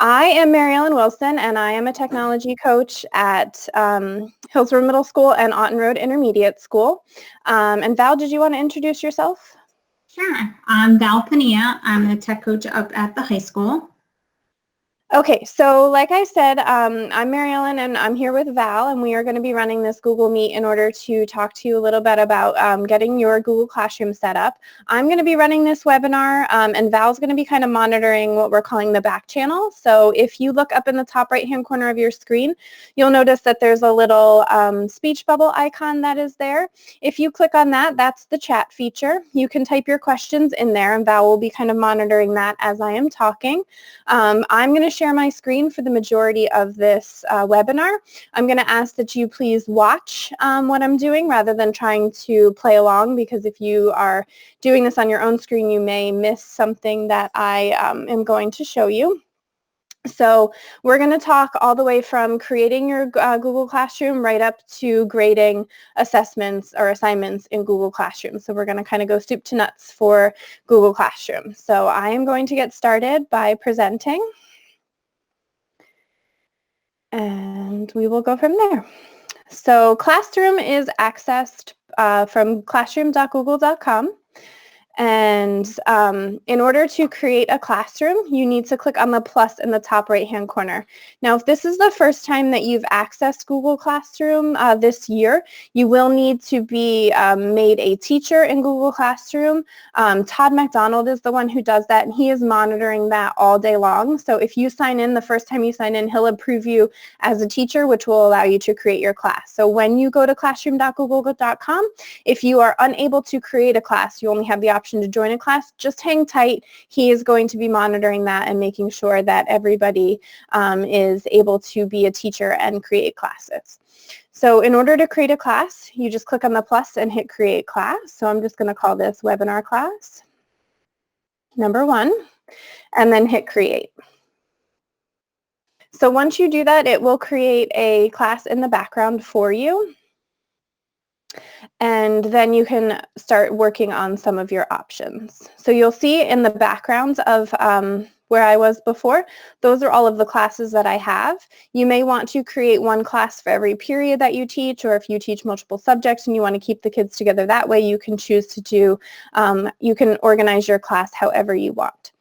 I am Mary Ellen Wilson, and I am a technology coach at Hillsborough Middle School and Otten Road Intermediate School. And Val, did you want to introduce yourself? Sure. I'm Val Pania. I'm a tech coach up at the high school. Okay, so like I said, I'm Mary Ellen and I'm here with Val, and we are going to be running this Google Meet in order to talk to you a little bit about getting your Google Classroom set up. I'm going to be running this webinar, and Val's going to be kind of monitoring what we're calling the back channel. So if you look up in the top right-hand corner of your screen, you'll notice that there's a little speech bubble icon that is there. If you click on that, that's the chat feature. You can type your questions in there, and Val will be kind of monitoring that as I am talking. I'm going to share my screen for the majority of this webinar. I'm going to ask that you please watch what I'm doing rather than trying to play along, because if you are doing this on your own screen, you may miss something that I am going to show you. So we're going to talk all the way from creating your Google Classroom right up to grading assessments or assignments in Google Classroom. So we're going to kind of go soup to nuts for Google Classroom. So I am going to get started by presenting, and we will go from there. So Classroom is accessed from classroom.google.com. And in order to create a classroom, you need to click on the plus in the top right-hand corner. Now, if this is the first time that you've accessed Google Classroom this year, you will need to be made a teacher in Google Classroom. Todd McDonald is the one who does that, and he is monitoring that all day long. So if you sign in, the first time you sign in, he'll approve you as a teacher, which will allow you to create your class. So when you go to classroom.google.com, if you are unable to create a class, you only have the option to join a class, just hang tight. He is going to be monitoring that and making sure that everybody is able to be a teacher and create classes. So in order to create a class, you just click on the plus and hit create class. So I'm just going to call this webinar class number 1, and then hit create. So once you do that, it will create a class in the background for you. And then you can start working on some of your options. So you'll see in the background of where I was before, those are all of the classes that I have. You may want to create one class for every period that you teach, or if you teach multiple subjects and you want to keep the kids together that way, you can choose to do, you can organize your class however you want.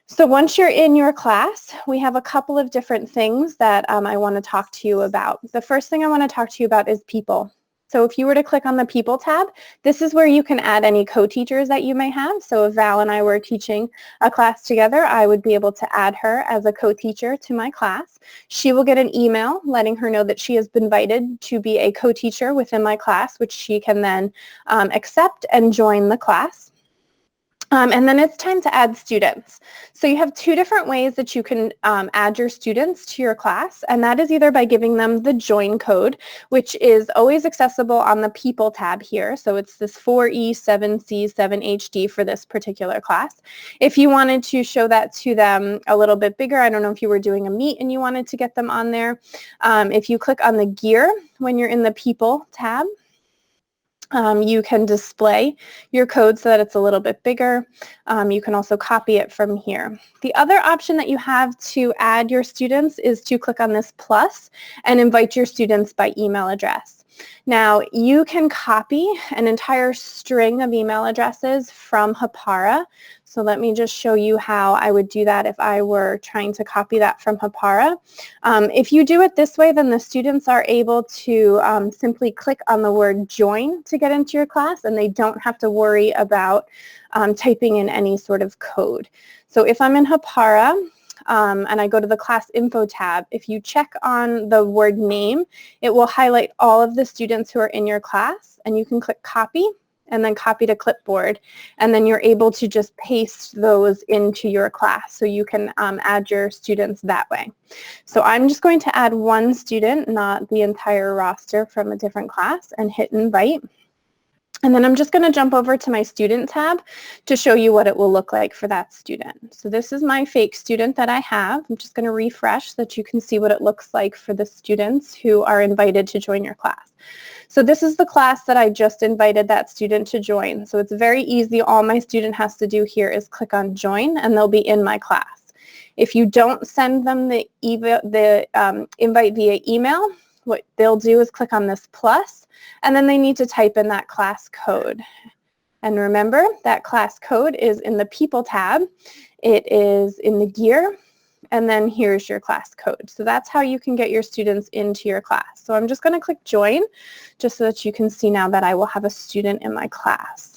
So once you're in your class, we have a couple of different things that I want to talk to you about. The first thing I want to talk to you about is people. So if you were to click on the People tab, this is where you can add any co-teachers that you may have. So if Val and I were teaching a class together, I would be able to add her as a co-teacher to my class. She will get an email letting her know that she has been invited to be a co-teacher within my class, which she can then accept and join the class. And then it's time to add students. So you have 2 different ways that you can add your students to your class, and that is either by giving them the join code, which is always accessible on the People tab here. So it's this 4E7C7HD for this particular class. If you wanted to show that to them a little bit bigger, I don't know if you were doing a meet and you wanted to get them on there, if you click on the gear when you're in the People tab, you can display your code so that it's a little bit bigger. You can also copy it from here. The other option that you have to add your students is to click on this plus and invite your students by email address. Now, you can copy an entire string of email addresses from Hapara. So let me just show you how I would do that if I were trying to copy that from Hapara. If you do it this way, then the students are able to simply click on the word join to get into your class, and they don't have to worry about typing in any sort of code. So if I'm in Hapara, and I go to the class info tab, if you check on the word name, it will highlight all of the students who are in your class, and you can click copy and then copy to clipboard, and then you're able to just paste those into your class, so you can add your students that way. So I'm just going to add one student, not the entire roster from a different class, and hit invite. And then I'm just going to jump over to my student tab to show you what it will look like for that student. So this is my fake student that I have. I'm just going to refresh so that you can see what it looks like for the students who are invited to join your class. So this is the class that I just invited that student to join. So it's very easy. All my student has to do here is click on join, and they'll be in my class. If you don't send them the invite via email, what they'll do is click on this plus, and then they need to type in that class code. And remember, that class code is in the People tab. It is in the gear, and then here's your class code. So that's how you can get your students into your class. So I'm just going to click join just so that you can see now that I will have a student in my class.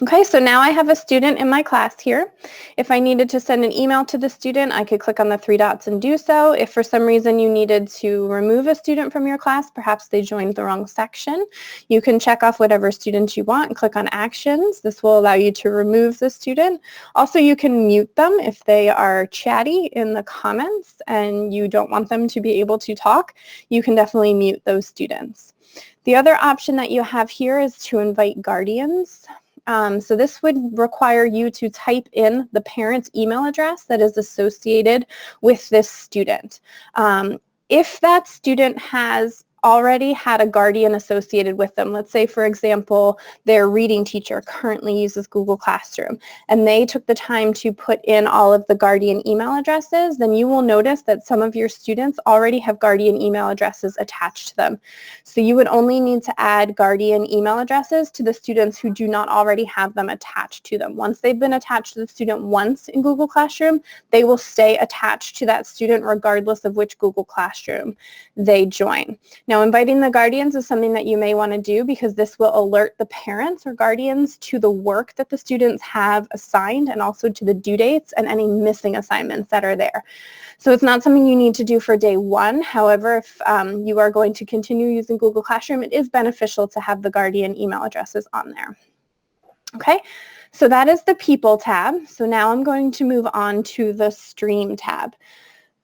Okay, so now I have a student in my class here. If I needed to send an email to the student, I could click on the three dots and do so. If for some reason you needed to remove a student from your class, perhaps they joined the wrong section, you can check off whatever student you want and click on actions. This will allow you to remove the student. Also, you can mute them if they are chatty in the comments and you don't want them to be able to talk. You can definitely mute those students. The other option that you have here is to invite guardians. So this would require you to type in the parent's email address that is associated with this student. If that student has already had a guardian associated with them, let's say, for example, their reading teacher currently uses Google Classroom, and they took the time to put in all of the guardian email addresses, then you will notice that some of your students already have guardian email addresses attached to them. So you would only need to add guardian email addresses to the students who do not already have them attached to them. Once they've been attached to the student once in Google Classroom, they will stay attached to that student regardless of which Google Classroom they join. Now, inviting the guardians is something that you may want to do because this will alert the parents or guardians to the work that the students have assigned and also to the due dates and any missing assignments that are there. So it's not something you need to do for day one. However, if you are going to continue using Google Classroom, it is beneficial to have the guardian email addresses on there. Okay, so that is the People tab. So now I'm going to move on to the Stream tab.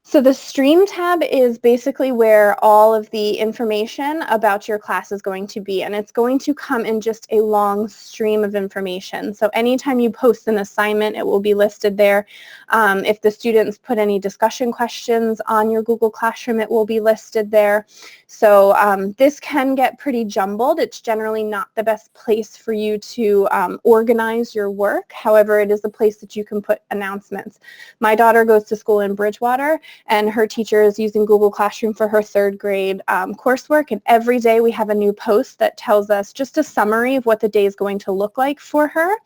So the Stream tab is basically where all of the information about your class is going to be, and it's going to come in just a long stream of information. So anytime you post an assignment, it will be listed there. If the students put any discussion questions on your Google Classroom, it will be listed there. So this can get pretty jumbled. It's generally not the best place for you to organize your work. However, it is a place that you can put announcements. My daughter goes to school in Bridgewater, and her teacher is using Google Classroom for her third grade coursework, and every day we have a new post that tells us just a summary of what the day is going to look like for her.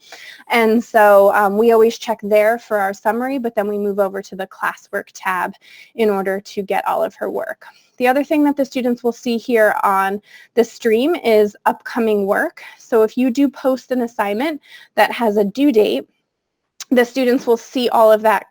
And so we always check there for our summary, but then we move over to the Classwork tab in order to get all of her work. The other thing that the students will see here on the stream is upcoming work. So if you do post an assignment that has a due date, the students will see all of that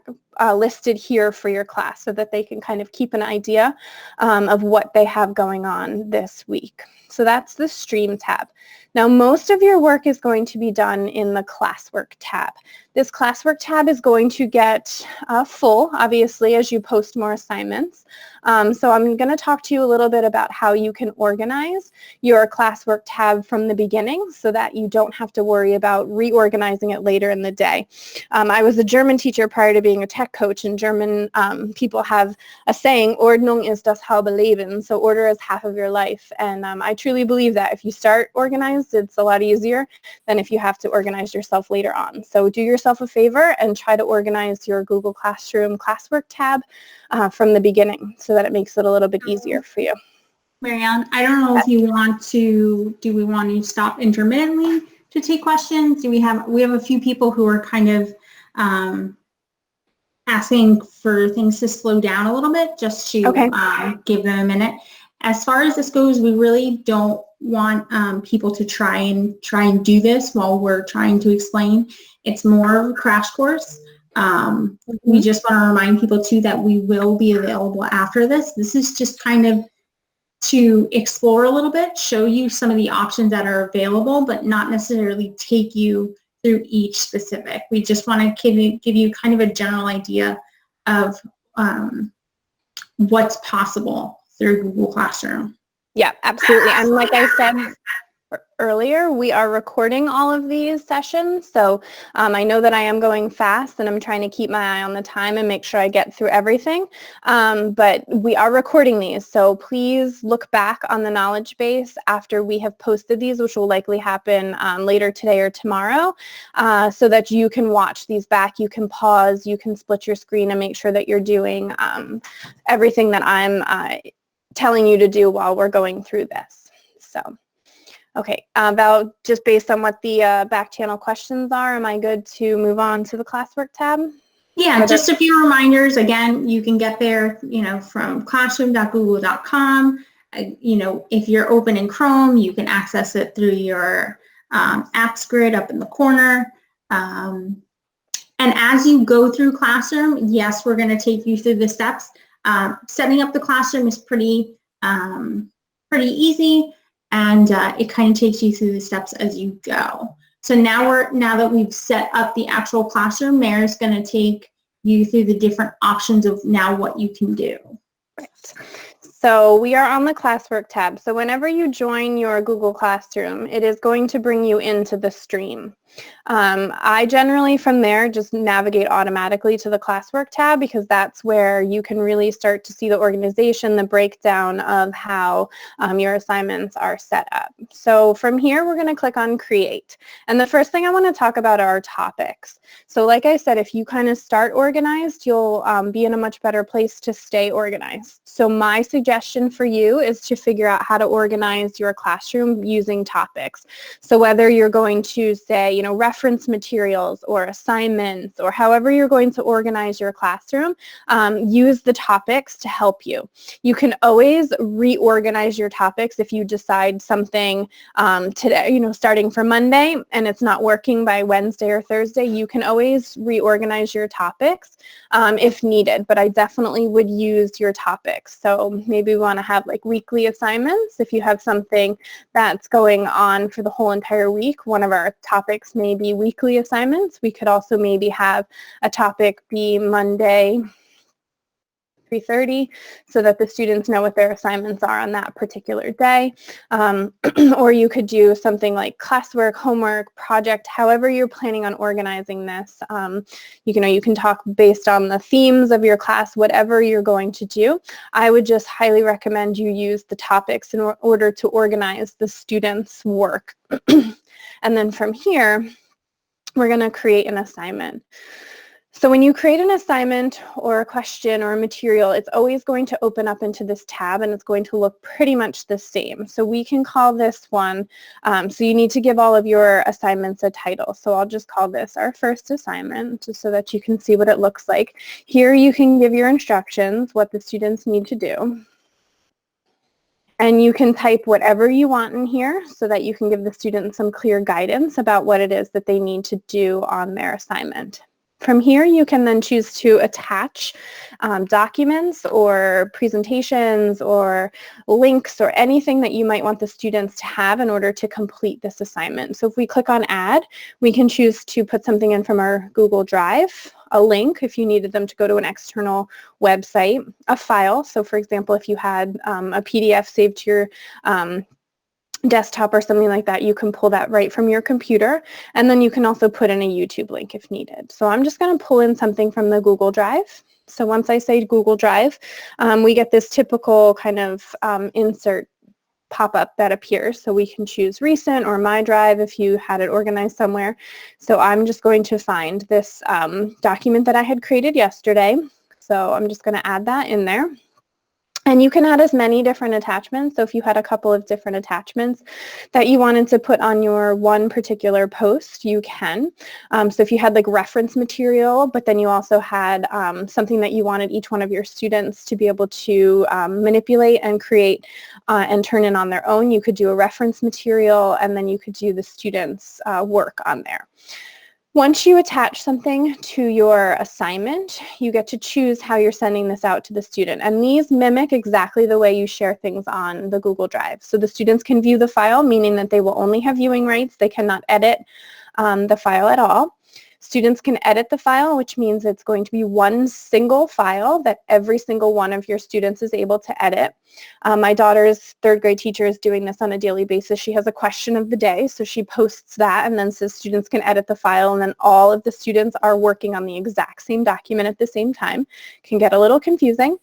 listed here for your class so that they can kind of keep an idea of what they have going on this week. So that's the Stream tab. Now, most of your work is going to be done in the Classwork tab. This Classwork tab is going to get full, obviously, as you post more assignments. So I'm going to talk to you a little bit about how you can organize your Classwork tab from the beginning so that you don't have to worry about reorganizing it later in the day. I was a German teacher prior to being a tech coach, and German people have a saying, Ordnung ist das halbe Leben, so order is half of your life. And I truly believe that if you start organized, it's a lot easier than if you have to organize yourself later on. So do yourself a favor and try to organize your Google Classroom Classwork tab from the beginning so that it makes it a little bit easier for you. Marianne, I don't know if you want to, do we want to stop intermittently to take questions? We have a few people who are kind of asking for things to slow down a little bit just to give them a minute. As far as this goes, we really don't want people to try and do this while we're trying to explain. It's more of a crash course. We just want to remind people too that we will be available after this. This is just kind of to explore a little bit, show you some of the options that are available, but not necessarily take you through each specific. We just want to give you kind of a general idea of what's possible through Google Classroom. Yeah, absolutely. And like I said, earlier, we are recording all of these sessions, so I know that I am going fast and I'm trying to keep my eye on the time and make sure I get through everything, but we are recording these, so please look back on the knowledge base after we have posted these, which will likely happen later today or tomorrow, so that you can watch these back, you can pause, you can split your screen and make sure that you're doing everything that I'm telling you to do while we're going through this. So. Okay, Val, just based on what the back channel questions are, am I good to move on to the Classwork tab? Yeah, just a few reminders. Again, you can get there, from classroom.google.com. If you're open in Chrome, you can access it through your apps grid up in the corner. And as you go through Classroom, yes, we're going to take you through the steps. Setting up the Classroom is pretty easy. And it kind of takes you through the steps as you go. So now that we've set up the actual classroom, Mary's going to take you through the different options of now what you can do. Right. So we are on the Classwork tab. So whenever you join your Google Classroom, it is going to bring you into the stream. I generally from there just navigate automatically to the Classwork tab because that's where you can really start to see the organization, the breakdown of how your assignments are set up. So from here, we're going to click on Create. And the first thing I want to talk about are topics. So like I said, if you kind of start organized, you'll be in a much better place to stay organized. So my suggestion for you is to figure out how to organize your classroom using topics. So whether you're going to say, reference materials or assignments or however you're going to organize your classroom, use the topics to help you. You can always reorganize your topics if you decide something today, starting for Monday and it's not working by Wednesday or Thursday, you can always reorganize your topics if needed, but I definitely would use your topics. So maybe we want to have like weekly assignments. If you have something that's going on for the whole entire week, one of our topics may be weekly assignments. We could also maybe have a topic be Monday 3:30 so that the students know what their assignments are on that particular day. Or you could do something like classwork, homework, project, however you're planning on organizing this. You can talk based on the themes of your class, whatever you're going to do. I would just highly recommend you use the topics in order to organize the students' work. And then from here, we're going to create an assignment. So when you create an assignment or a question or a material, it's always going to open up into this tab and it's going to look pretty much the same. So we can call this one, so you need to give all of your assignments a title. So I'll just call this our first assignment just so that you can see what it looks like. Here you can give your instructions, what the students need to do. And you can type whatever you want in here so that you can give the students some clear guidance about what it is that they need to do on their assignment. From here, you can then choose to attach documents or presentations or links or anything that you might want the students to have in order to complete this assignment. So if we click on Add, we can choose to put something in from our Google Drive, a link if you needed them to go to an external website, a file. So for example, if you had a PDF saved to your desktop or something like that, you can pull that right from your computer, and then you can also put in a YouTube link if needed. So I'm just going to pull in something from the Google Drive. So once I say Google Drive, we get this typical kind of insert pop-up that appears. So we can choose Recent or My Drive if you had it organized somewhere. So I'm just going to find this document that I had created yesterday. So I'm just going to add that in there. And you can add as many different attachments. So if you had a couple of different attachments that you wanted to put on your one particular post, you can. So if you had like reference material, but then you also had something that you wanted each one of your students to be able to manipulate and create and turn in on their own, you could do a reference material and then you could do the students' work on there. Once you attach something to your assignment, you get to choose how you're sending this out to the student. And these mimic exactly the way you share things on the Google Drive. So the students can view the file, meaning that they will only have viewing rights. They cannot edit the file at all. Students can edit the file, which means it's going to be one single file that every single one of your students is able to edit. My daughter's third grade teacher is doing this on a daily basis. She has a question of the day, so she posts that and then says students can edit the file, and then all of the students are working on the exact same document at the same time. Can get a little confusing.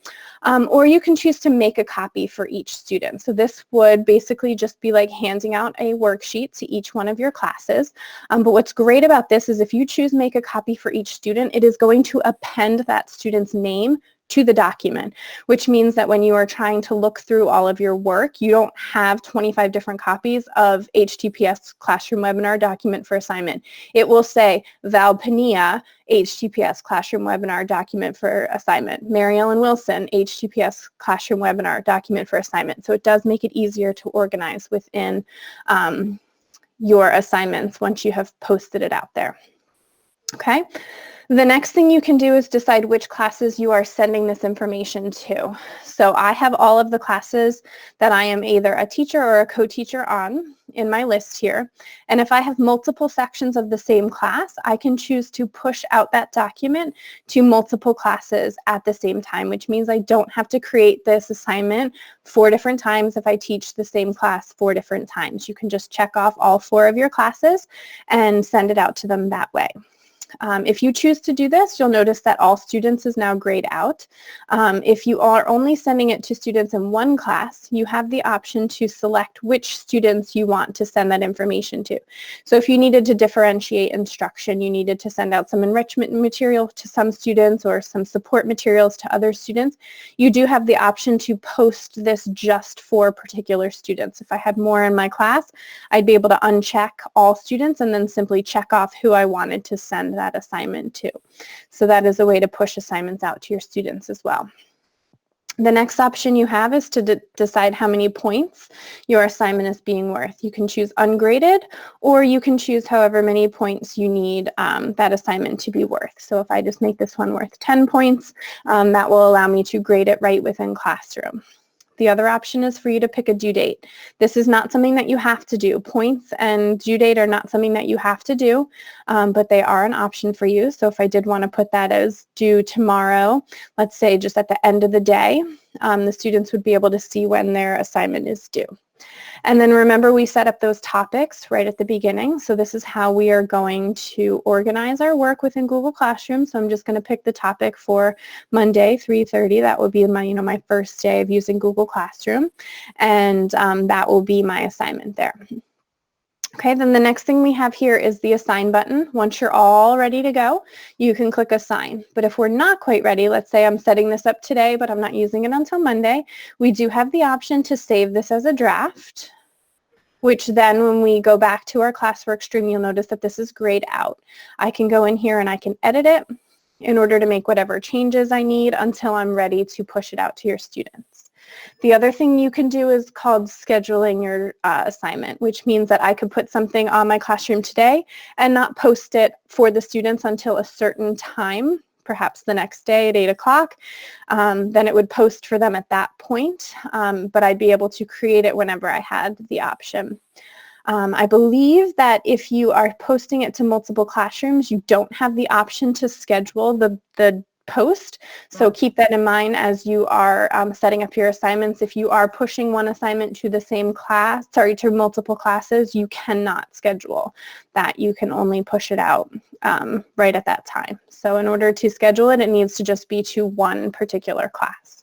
Or you can choose to make a copy for each student. So this would basically just be like handing out a worksheet to each one of your classes. But what's great about this is if you choose make a copy for each student, it is going to append that student's name to the document, which means that when you are trying to look through all of your work, you don't have 25 different copies of HTTPS Classroom Webinar document for assignment. It will say Val Pania, HTTPS Classroom Webinar document for assignment. Mary Ellen Wilson, HTTPS Classroom Webinar document for assignment. So it does make it easier to organize within your assignments once you have posted it out there. Okay. The next thing you can do is decide which classes you are sending this information to. So I have all of the classes that I am either a teacher or a co-teacher on in my list here. And if I have multiple sections of the same class, I can choose to push out that document to multiple classes at the same time, which means I don't have to create this assignment 4 different times if I teach the same class 4 different times. You can just check off all 4 of your classes and send it out to them that way. If you choose to do this, you'll notice that all students is now grayed out. If you are only sending it to students in one class, you have the option to select which students you want to send that information to. So if you needed to differentiate instruction, you needed to send out some enrichment material to some students or some support materials to other students, you do have the option to post this just for particular students. If I had more in my class, I'd be able to uncheck all students and then simply check off who I wanted to send that assignment to. So that is a way to push assignments out to your students as well. The next option you have is to decide how many points your assignment is being worth. You can choose ungraded, or you can choose however many points you need that assignment to be worth. So if I just make this one worth 10 points, that will allow me to grade it right within Classroom. The other option is for you to pick a due date. This is not something that you have to do. Points and due date are not something that you have to do, but they are an option for you. So if I did want to put that as due tomorrow, let's say just at the end of the day, the students would be able to see when their assignment is due. And then remember, we set up those topics right at the beginning. So this is how we are going to organize our work within Google Classroom. So I'm just going to pick the topic for Monday, 3:30. That will be my, my first day of using Google Classroom. And that will be my assignment there. Okay, then the next thing we have here is the Assign button. Once you're all ready to go, you can click Assign. But if we're not quite ready, let's say I'm setting this up today, but I'm not using it until Monday, we do have the option to save this as a draft, which then when we go back to our classwork stream, you'll notice that this is grayed out. I can go in here and I can edit it in order to make whatever changes I need until I'm ready to push it out to your students. The other thing you can do is called scheduling your assignment, which means that I could put something on my classroom today and not post it for the students until a certain time, perhaps the next day at 8 o'clock. Then it would post for them at that point, but I'd be able to create it whenever I had the option. I believe that if you are posting it to multiple classrooms, you don't have the option to schedule the post. So keep that in mind as you are setting up your assignments. If you are pushing one assignment to the same class, to multiple classes, you cannot schedule that. You can only push it out right at that time. So in order to schedule it, it needs to just be to one particular class.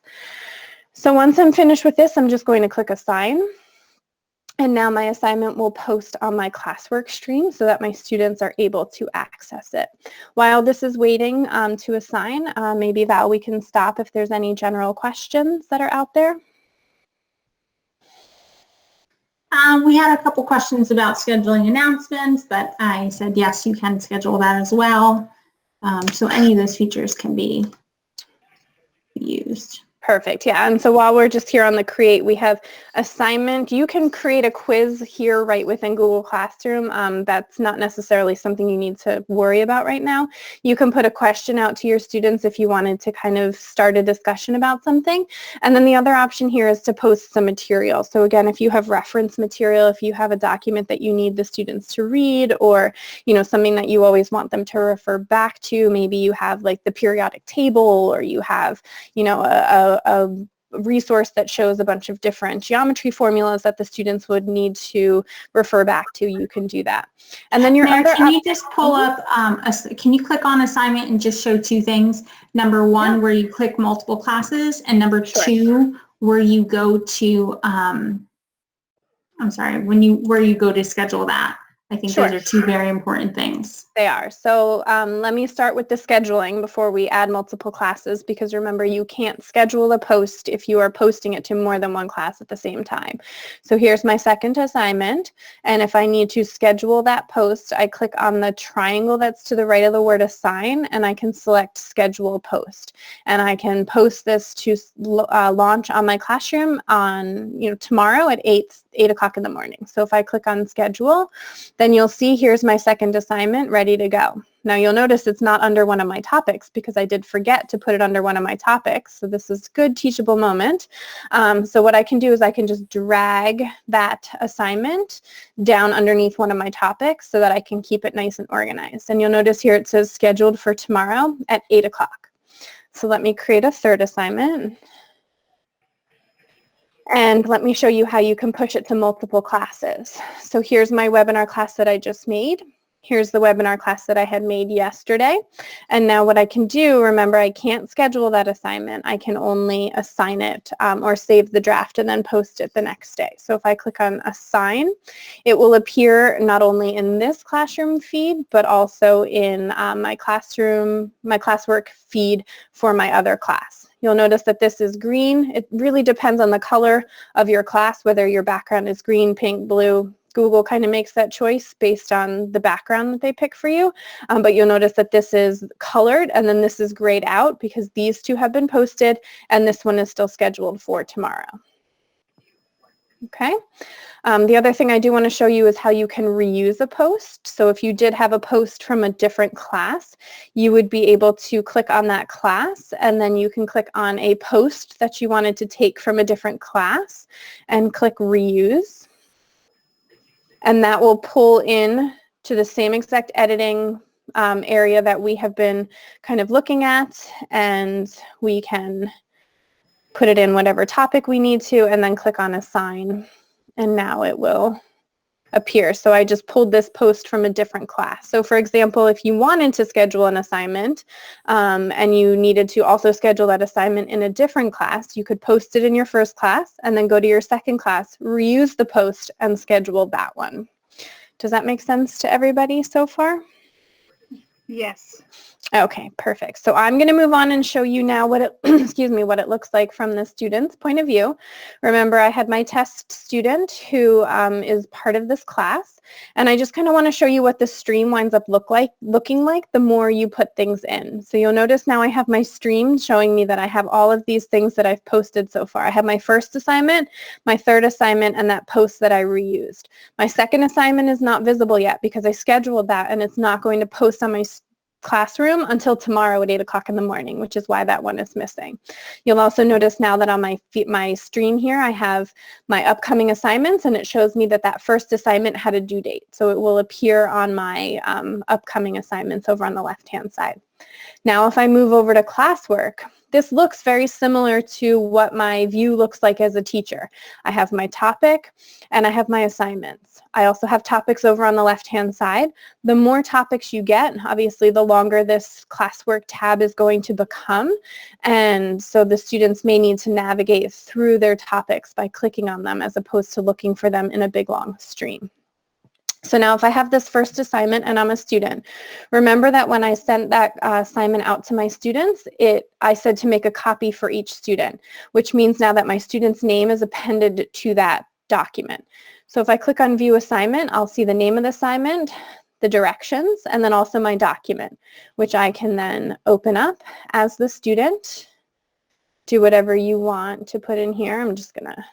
So once I'm finished with this, I'm just going to click Assign. And now my assignment will post on my classwork stream so that my students are able to access it. While this is waiting to assign, maybe Val, we can stop if there's any general questions that are out there. We had a couple questions about scheduling announcements, but I said yes, you can schedule that as well. So any of those features can be used. Perfect. Yeah. And so while we're just here on the create, we have assignment. You can create a quiz here right within Google Classroom. That's not necessarily something you need to worry about right now. You can put a question out to your students if you wanted to kind of start a discussion about something. And then the other option here is to post some material. So again, if you have reference material, if you have a document that you need the students to read, or, you know, something that you always want them to refer back to, maybe you have like the periodic table, or you have, you know, a resource that shows a bunch of different geometry formulas that the students would need to refer back to, you can do that. And then your Mary, other can you just pull up, can you click on assignment and just show two things? Number one, where you click multiple classes, and number two, where you go to, where you go to schedule that. I think those are two very important things. They are. So let me start with the scheduling before we add multiple classes, because remember, you can't schedule a post if you are posting it to more than one class at the same time. So here's my second assignment, and if I need to schedule that post, I click on the triangle that's to the right of the word assign, and I can select schedule post, and I can post this to launch on my classroom on, you know, tomorrow at 8 o'clock in the morning. So if I click on schedule, then you'll see here's my second assignment ready to go. Now you'll notice it's not under one of my topics because I did forget to put it under one of my topics. So this is a good teachable moment. So what I can do is I can just drag that assignment down underneath one of my topics so that I can keep it nice and organized. And you'll notice here it says scheduled for tomorrow at 8 o'clock. So let me create a third assignment. And let me show you how you can push it to multiple classes. So here's my webinar class that I just made. Here's the webinar class that I had made yesterday. And now what I can do, remember, I can't schedule that assignment. I can only assign it or save the draft and then post it the next day. So if I click on assign, it will appear not only in this classroom feed, but also in my classwork feed for my other class. You'll notice that this is green. It really depends on the color of your class, whether your background is green, pink, blue. Google kind of makes that choice based on the background that they pick for you. But you'll notice that this is colored and then this is grayed out because these two have been posted and this one is still scheduled for tomorrow. Okay. The other thing I do want to show you is how you can reuse a post. So if you did have a post from a different class, you would be able to click on that class and then you can click on a post that you wanted to take from a different class and click reuse. And that will pull in to the same exact editing area that we have been kind of looking at, and we can put it in whatever topic we need to and then click on assign. And now it will appear. So I just pulled this post from a different class. So for example, if you wanted to schedule an assignment and you needed to also schedule that assignment in a different class, you could post it in your first class and then go to your second class, reuse the post and schedule that one. Does that make sense to everybody so far? Yes. Okay, perfect. So I'm going to move on and show you now what it, excuse me, what it looks like from the student's point of view. Remember, I had my test student who is part of this class, and I just kind of want to show you what the stream winds up looking like the more you put things in. So you'll notice now I have my stream showing me that I have all of these things that I've posted so far. I have my first assignment, my third assignment, and that post that I reused. My second assignment is not visible yet because I scheduled that, and it's not going to post on my classroom until tomorrow at 8 o'clock in the morning, which is why that one is missing. You'll also notice now that on my stream here, I have my upcoming assignments, and it shows me that that first assignment had a due date. So it will appear on my upcoming assignments over on the left-hand side. Now, if I move over to classwork, this looks very similar to what my view looks like as a teacher. I have my topic and I have my assignments. I also have topics over on the left-hand side. The more topics you get, obviously the longer this classwork tab is going to become. And so the students may need to navigate through their topics by clicking on them as opposed to looking for them in a big long stream. So now if I have this first assignment and I'm a student, remember that when I sent that assignment out to my students, I said to make a copy for each student, which means now that my student's name is appended to that document. So if I click on View Assignment, I'll see the name of the assignment, the directions, and then also my document, which I can then open up as the student do whatever you want to put in here. I'm just going to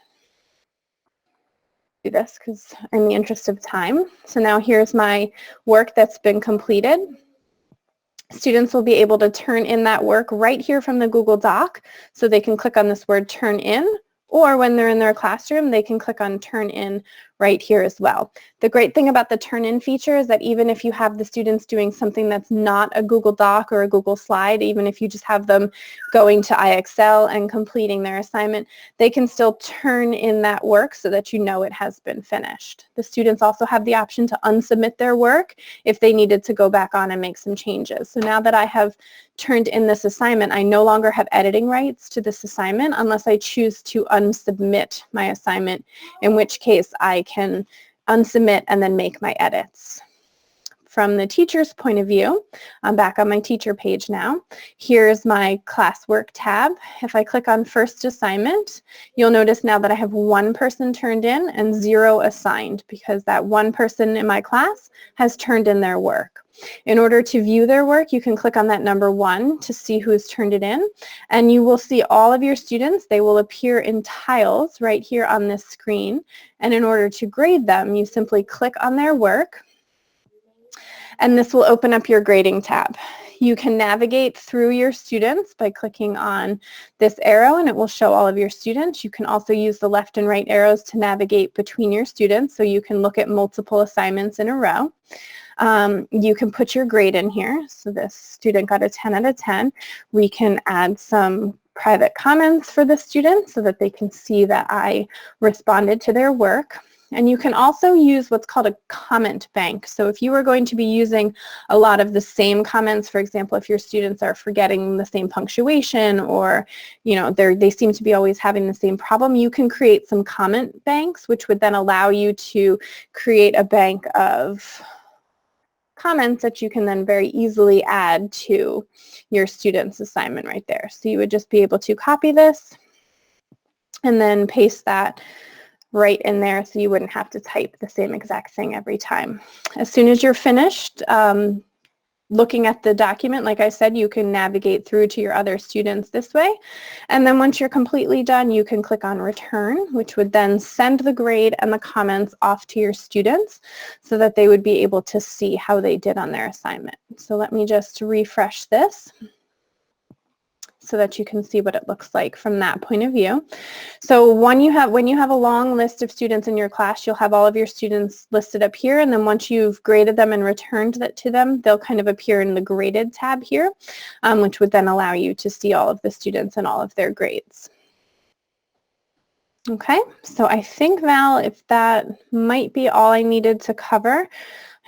do this because in the interest of time. So now here's my work that's been completed. Students will be able to turn in that work right here from the Google Doc. So they can click on this word turn in, or when they're in their classroom, they can click on turn in right here as well. The great thing about the turn in feature is that even if you have the students doing something that's not a Google Doc or a Google slide, even if you just have them going to IXL and completing their assignment, they can still turn in that work so that you know it has been finished. The students also have the option to unsubmit their work if they needed to go back on and make some changes. So now that I have turned in this assignment, I no longer have editing rights to this assignment unless I choose to unsubmit my assignment, in which case I can unsubmit and then make my edits. From the teacher's point of view, I'm back on my teacher page now. Here's my Classwork tab. If I click on first assignment, you'll notice now that I have 1 person turned in and 0 assigned because that 1 person in my class has turned in their work. In order to view their work, you can click on that number 1 to see who has turned it in, and you will see all of your students. They will appear in tiles right here on this screen, and in order to grade them, you simply click on their work, and this will open up your grading tab. You can navigate through your students by clicking on this arrow, and it will show all of your students. You can also use the left and right arrows to navigate between your students, so you can look at multiple assignments in a row. You can put your grade in here. So this student got a 10 out of 10. We can add some private comments for the student so that they can see that I responded to their work. And you can also use what's called a comment bank. So if you are going to be using a lot of the same comments, for example, if your students are forgetting the same punctuation or, you know, they seem to be always having the same problem, you can create some comment banks, which would then allow you to create a bank of comments that you can then very easily add to your student's assignment right there. So you would just be able to copy this and then paste that right in there so you wouldn't have to type the same exact thing every time. As soon as you're finished looking at the document, like I said, you can navigate through to your other students this way. And then once you're completely done, you can click on return, which would then send the grade and the comments off to your students so that they would be able to see how they did on their assignment. So let me just refresh this so that you can see what it looks like from that point of view. So when you have a long list of students in your class, you'll have all of your students listed up here, and then once you've graded them and returned that to them, they'll kind of appear in the graded tab here, which would then allow you to see all of the students and all of their grades. Okay, so I think, Val, if that might be all I needed to cover.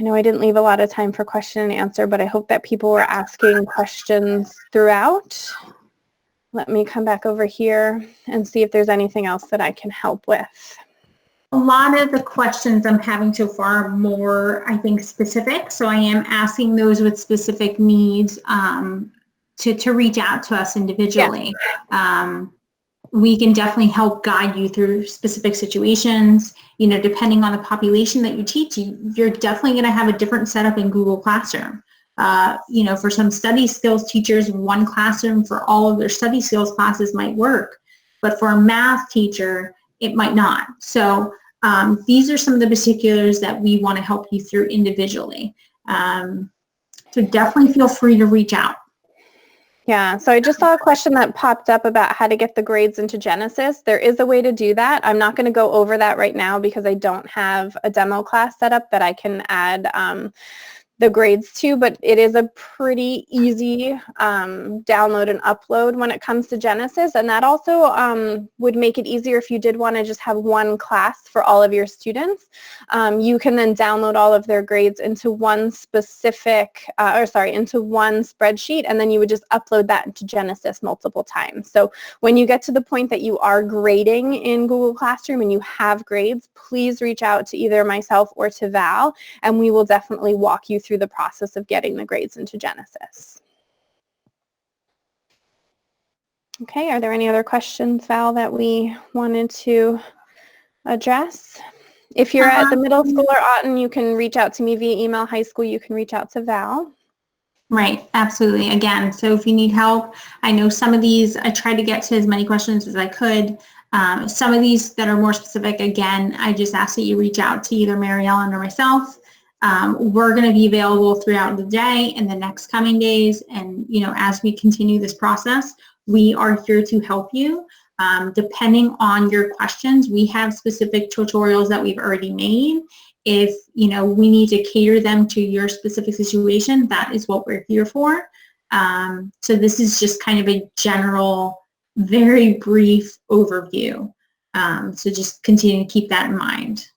I know I didn't leave a lot of time for question and answer, but I hope that people were asking questions throughout. Let me come back over here and see if there's anything else that I can help with. A lot of the questions I'm having so far are more, I think, specific. So I am asking those with specific needs to reach out to us individually. Yeah. We can definitely help guide you through specific situations. You know, depending on the population that you teach, you're definitely going to have a different setup in Google Classroom. You know, for some study skills teachers, one classroom for all of their study skills classes might work, but for a math teacher, it might not. So these are some of the particulars that we want to help you through individually. So definitely feel free to reach out. Yeah, so I just saw a question that popped up about how to get the grades into Genesis. There is a way to do that. I'm not going to go over that right now because I don't have a demo class set up that I can add the grades to, but it is a pretty easy download and upload when it comes to Genesis, and that also would make it easier if you did want to just have one class for all of your students. You can then download all of their grades into one specific, into one spreadsheet, and then you would just upload that into Genesis multiple times. So when you get to the point that you are grading in Google Classroom and you have grades, please reach out to either myself or to Val, and we will definitely walk you through the process of getting the grades into Genesis. Okay, are there any other questions, Val, that we wanted to address? If you're at the middle school or Auten, you can reach out to me via email. High school, you can reach out to Val. Right, absolutely. Again, so if you need help, I know some of these, I tried to get to as many questions as I could. Some of these that are more specific, again, I just ask that you reach out to either Mary Ellen or myself. We're going to be available throughout the day and the next coming days. And, you know, as we continue this process, we are here to help you. Depending on your questions, we have specific tutorials that we've already made. If, you know, we need to cater them to your specific situation, that is what we're here for. So this is just kind of a general, very brief overview. So just continue to keep that in mind.